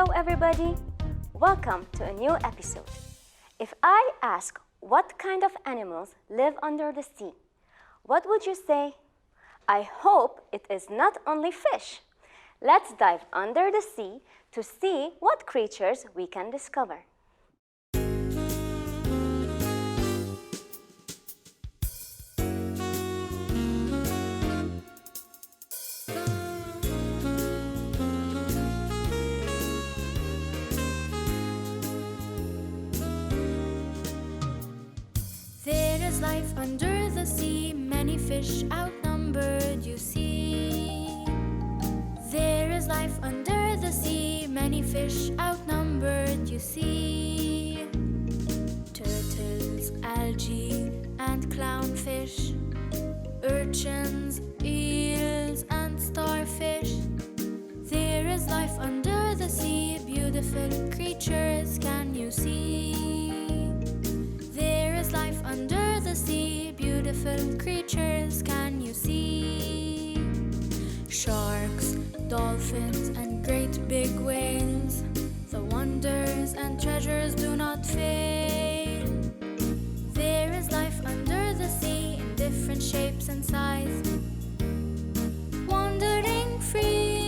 Hello everybody! Welcome to a new episode. If I ask what kind of animals live under the sea, what would you say? I hope it is not only fish. Let's dive under the sea to see what creatures we can discover. There is life under the sea, many fish outnumbered, you see. There is life under the sea, many fish outnumbered, you see. Turtles, algae, and clownfish, urchins, eels, and starfish. There is life under the sea, beautiful creatures can you see. There is life under the sea, beautiful creatures can you see. Sharks, dolphins, and great big whales, the wonders and treasures do not fail. There is life under the sea in different shapes and size, wandering free.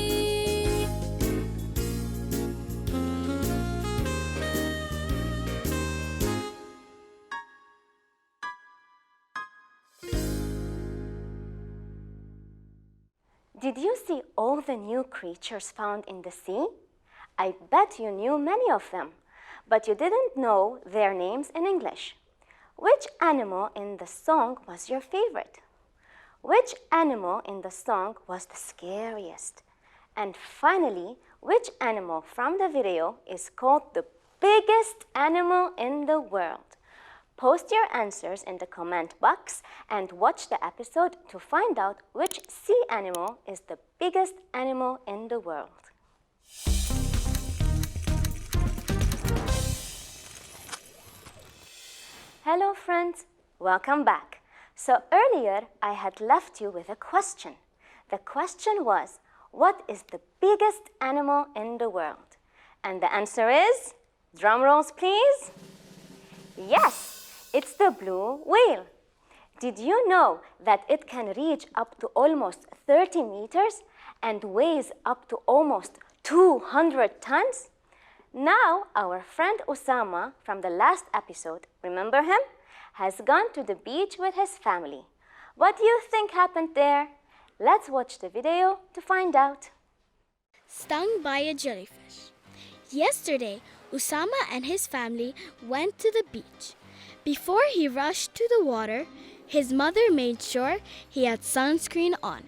Did you see all the new creatures found in the sea? I bet you knew many of them, but you didn't know their names in English. Which animal in the song was your favorite? Which animal in the song was the scariest? And finally, which animal from the video is called the biggest animal in the world? Post your answers in the comment box and watch the episode to find out which sea animal is the biggest animal in the world. Hello friends, welcome back. So earlier I had left you with a question. The question was, what is the biggest animal in the world? And the answer is, drum rolls please. Yes! It's the blue whale. Did you know that it can reach up to almost 30 meters and weighs up to almost 200 tons? Now, our friend Osama from the last episode, remember him? Has gone to the beach with his family. What do you think happened there? Let's watch the video to find out. Stung by a jellyfish. Yesterday, Osama and his family went to the beach. Before he rushed to the water, his mother made sure he had sunscreen on.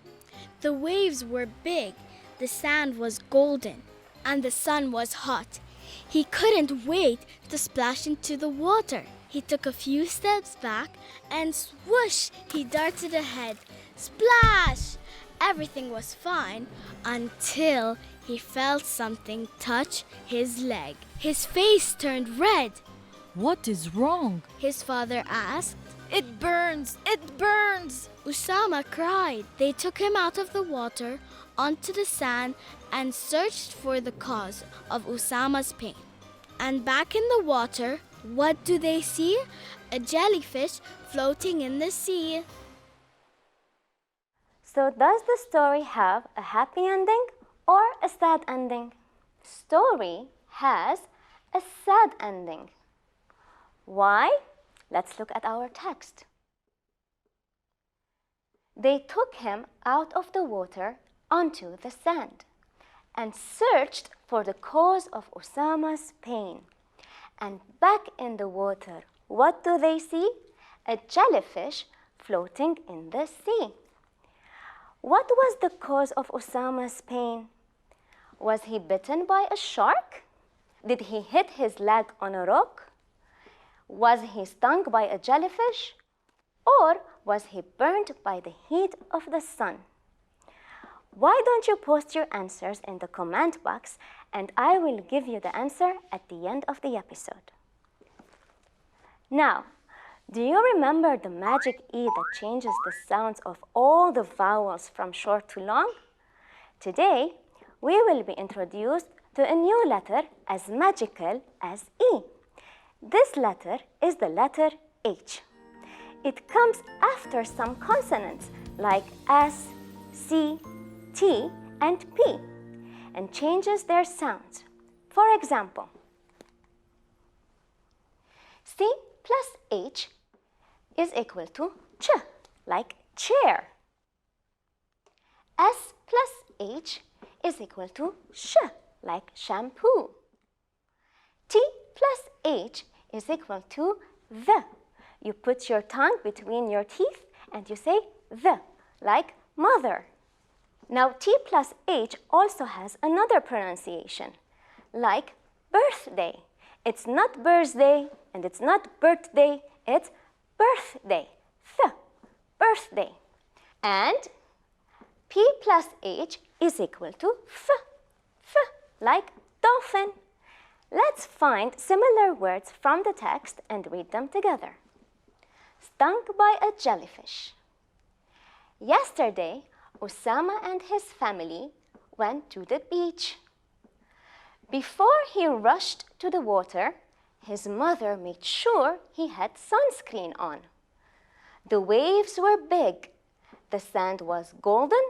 The waves were big, the sand was golden, and the sun was hot. He couldn't wait to splash into the water. He took a few steps back and swoosh, he darted ahead. Splash! Everything was fine until he felt something touch his leg. His face turned red. What is wrong? His father asked. It burns! It burns! Osama cried. They took him out of the water onto the sand and searched for the cause of Osama's pain. And back in the water, what do they see? A jellyfish floating in the sea. So does the story have a happy ending or a sad ending? Story has a sad ending. Why? Let's look at our text. They took him out of the water onto the sand and searched for the cause of Osama's pain. And back in the water, what do they see? A jellyfish floating in the sea. What was the cause of Osama's pain? Was he bitten by a shark? Did he hit his leg on a rock? Was he stung by a jellyfish? Or was he burned by the heat of the sun? Why don't you post your answers in the comment box and I will give you the answer at the end of the episode. Now, do you remember the magic E that changes the sounds of all the vowels from short to long? Today, we will be introduced to a new letter as magical as E. This letter is the letter H. It comes after some consonants like S, C, T, and P, and changes their sounds. For example, C plus H is equal to ch, like chair. S plus H is equal to sh, like shampoo. T plus H is equal to the. You put your tongue between your teeth and you say the, like mother. Now T plus H also has another pronunciation, like birthday. It's not birthday and it's not birthday, it's birthday. Th, birthday. And P plus H is equal to f, like dolphin. Let's find similar words from the text and read them together. Stung by a jellyfish. Yesterday, Osama and his family went to the beach. Before he rushed to the water, his mother made sure he had sunscreen on. The waves were big, the sand was golden,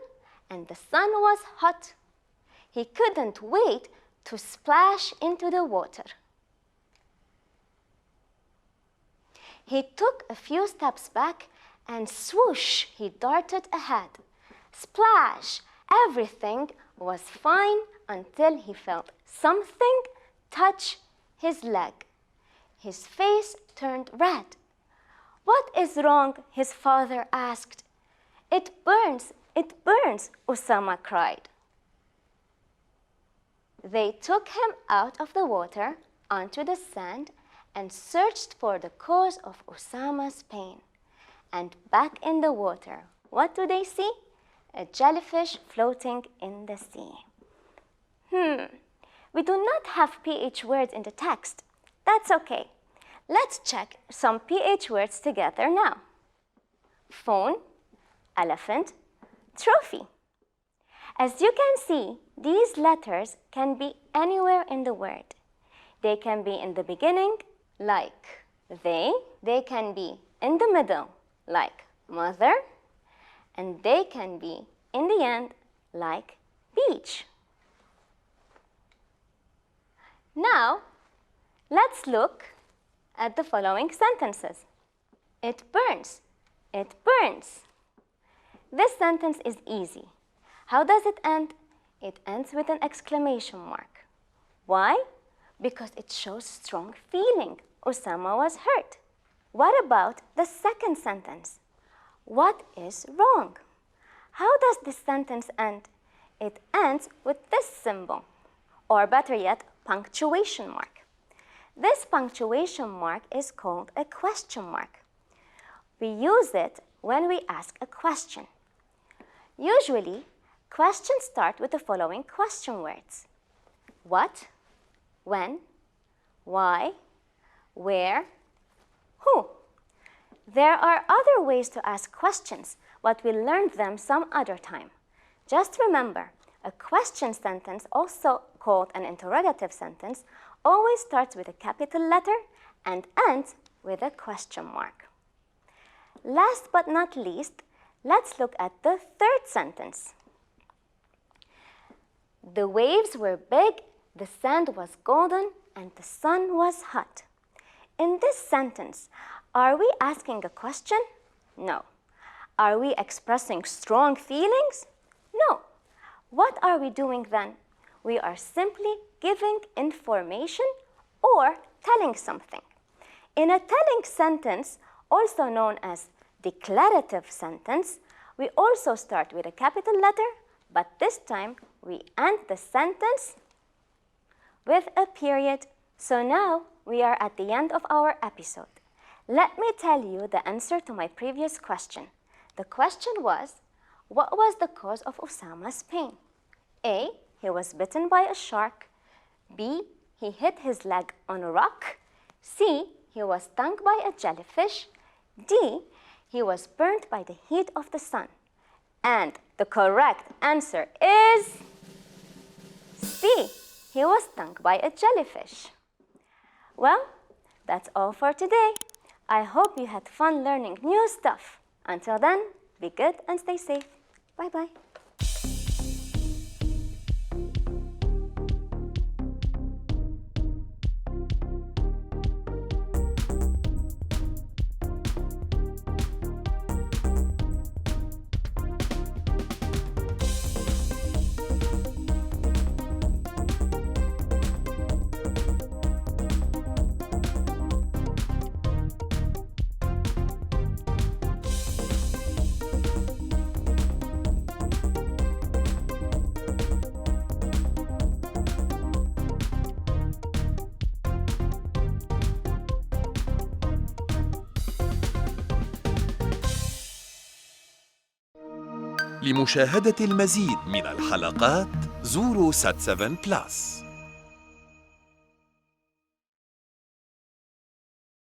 and the sun was hot. He couldn't wait to splash into the water. He took a few steps back and swoosh, he darted ahead. Splash! Everything was fine until he felt something touch his leg. His face turned red. What is wrong? His father asked. It burns, Osama cried. They took him out of the water onto the sand and searched for the cause of Osama's pain. And back in the water, what do they see? A jellyfish floating in the sea. We do not have PH words in the text. That's okay. Let's check some PH words together now. Phone, elephant, trophy. As you can see, these letters can be anywhere in the word. They can be in the beginning, like they. They can be in the middle, like mother. And they can be in the end, like beach. Now, let's look at the following sentences. It burns. It burns. This sentence is easy. How does it end? It ends with an exclamation mark. Why? Because it shows strong feeling. Osama was hurt. What about the second sentence? What is wrong? How does this sentence end? It ends with this symbol, or better yet, punctuation mark. This punctuation mark is called a question mark. We use it when we ask a question. Usually, questions start with the following question words. What, when, why, where, who. There are other ways to ask questions, but we'll learn them some other time. Just remember, a question sentence, also called an interrogative sentence, always starts with a capital letter and ends with a question mark. Last but not least, let's look at the third sentence. The waves were big, the sand was golden, and the sun was hot. In this sentence, are we asking a question? No. Are we expressing strong feelings? No. What are we doing then? We are simply giving information or telling something. In a telling sentence, also known as declarative sentence, we also start with a capital letter, but this time we end the sentence with a period. So now we are at the end of our episode. Let me tell you the answer to my previous question. The question was, what was the cause of Osama's pain? A, he was bitten by a shark. B, he hit his leg on a rock. C, he was stung by a jellyfish. D, he was burnt by the heat of the sun. And the correct answer is C. he was stung by a jellyfish. Well, that's all for today. I hope you had fun learning new stuff. Until then, be good and stay safe. Bye-bye. لمشاهدة المزيد من الحلقات زوروا سات7 بلس.